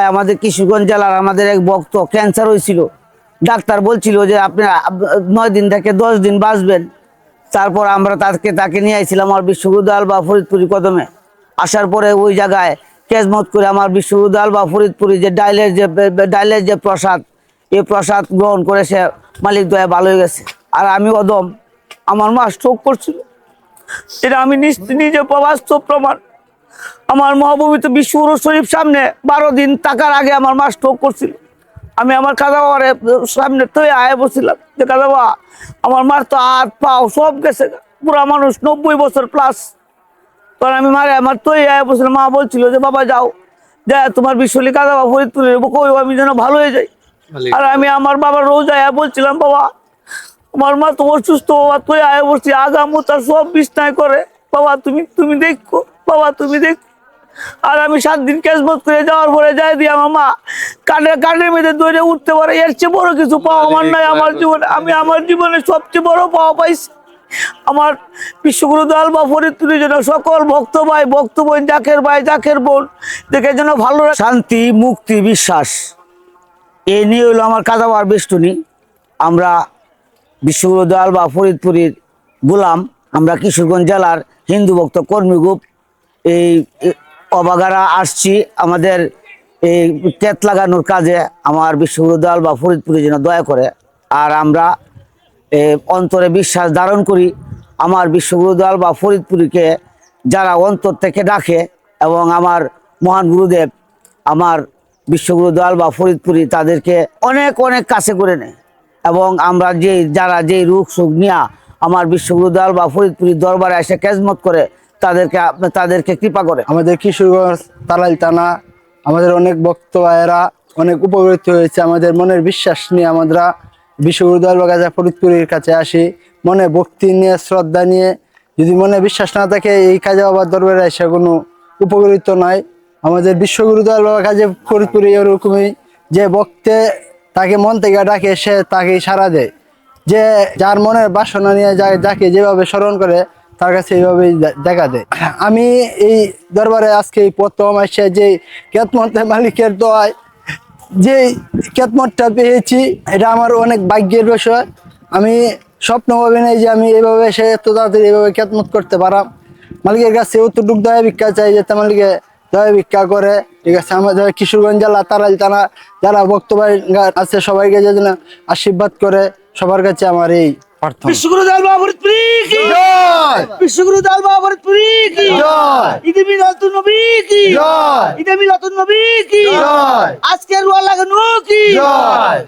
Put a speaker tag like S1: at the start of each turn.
S1: ভাই আমাদের কিশোরগঞ্জ জেলার আমাদের এক ভক্ত ক্যান্সার হয়েছিল। ডাক্তার বলছিল যে আপনি 9 দিন থেকে 10 দিন বাঁচবেন। তারপর আমরা তাকে নিয়ে আইছিলাম আমার বিশ্বগুরু বা ফরিদপুরি কদমে। আসার পরে ওই জায়গায় কেজমত করে আমার বিশ্বগুরু বা ফরিদপুরি যে ডাইলের যে প্রসাদ, এই প্রসাদ গ্রহণ করে সে মালিক দয়া ভালো হয়ে গেছে। আর আমি অদম, আমার মা স্ট্রোক করছিল, এটা আমি নিজে বাস্তব প্রমাণ। আমার মহাপবিত্র বিশ্বগুরু শরীফ সামনে 12 দিন থাকার আগে আমার মা স্ট্রোক করছিল। আমি আমার কাজা বাবার সামনে তো আয় বসছিলাম যে কাজা বাবা আমার মার তো হাত পাও সব গেছে, পুরা মানুষ 90 বছর প্লাস। তখন আমি মারে আমার তো আয় বসছিলাম, মা বলছিল যে বাবা যাও, যা তোমার বিশ্বলি কাজা বাবা ফরিদপুরে আমি যেন ভালো হয়ে যাই। আর আমি আমার বাবার রোজ আয় বলছিলাম বাবা আমার মা তো অসুস্থ, বাবা তুই আয় বসছি আগামো তার সব বিছনায় করে, বাবা তুমি দেখো, বাবা তুমি দেখো। আর আমি 7 দিন কেজমত করে যাওয়ার পরে যাই দিয়ে আমার মা কানের মেয়েদের দৌড়ে উঠতে পারে, এর চেয়ে বড় কিছু পাওয়া আমার নাই আমার জীবনে। আমি আমার জীবনে সবচেয়ে বড় পাওয়া পাইছি আমার বিশ্বগুরু দয়াল বা ফরিদপুরের জন্য সকল ভক্ত ভাই ভক্ত বোন, জাকের ভাই জাকের বোন দেখে যেন ভালো শান্তি মুক্তি বিশ্বাস এই নিয়ে হলো আমার কাজাবার বেষ্টনী। আমরা বিশ্বগুরু দয়াল বা ফরিদপুরের গোলাম, আমরা কিশোরগঞ্জ জেলার হিন্দু ভক্ত কর্মী গ্রুপ এই অবাগারা আসছি আমাদের এই তেত লাগানোর কাজে। আমার বিশ্বগুরু দয়াল বা ফরিদপুরে যেন দয়া করে। আর আমরা অন্তরে বিশ্বাস ধারণ করি আমার বিশ্বগুরু দয়াল বা ফরিদপুরীকে যারা অন্তর থেকে ডাকে, এবং আমার মহান গুরুদেব আমার বিশ্বগুরু দয়াল বা ফরিদপুরী তাদেরকে অনেক অনেক কাছে করে নেয়। এবং আমরা যারা যেই রোগ সুখ নিয়ে আমার বিশ্বগুরু দয়াল বা ফরিদপুরীর দরবারে এসে খেজমত করে তাদেরকে কৃপা করে।
S2: আমাদের কিশোরগঞ্জ তালাইল থানা আমাদের অনেক ভক্ত ভাইয়েরা অনেক উপকৃত হয়েছে। আমাদের মনের বিশ্বাস নিয়ে আমরা বিশ্বগুরু দয়াল বা গাজা ফরিদপুরের কাছে আসি মনে ভক্তি নিয়ে, শ্রদ্ধা নিয়ে। যদি মনে বিশ্বাস না থাকে এই কাজে বাবার দরবারে এসে কোনো উপকৃত নয়। আমাদের বিশ্বগুরু দয়াল বাবা কাজে ফরিদপুরে এরকমই, যে ভক্তে তাকে মন থেকে ডাকে সে তাকেই সাড়া দেয়। যে যার মনের বাসনা নিয়ে যাকে যেভাবে স্মরণ করে তার কাছে এইভাবেই দেখা দেয়। আমি এই দরবারে আজকে প্রথম আসছে যে কেতমতের মালিকের দোয়ায় যে কেতমতটা পেয়েছি, এটা আমার অনেক ভাগ্যের বিষয়। আমি স্বপ্ন ভাবি নাই যে আমি এইভাবে সে এত তাড়াতাড়ি এইভাবে কেতমত করতে পারাম। মালিকের কাছে অতটুক দয়া ভিক্ষা চাই যাতে মালিকে দয়া ভিক্ষা করে। ঠিক আছে, আমাদের কিশোরগঞ্জ জেলা তারাইল থানা যারা বক্তব্য আছে সবাইকে যেন আশীর্বাদ করে, সবার কাছে আমার এই প্রার্থনা।
S1: বিশ্বগুরু দয়াল বাবা ফরিদপুরি কি জয়, বিশ্বগুরু দয়াল বাবা ফরিদপুরি কি জয়, ঈদে মিলাদুন নবী কি জয়, ঈদে মিলাদুন নবী কি জয়, আজকের রোয়া লাগানো কি জয়।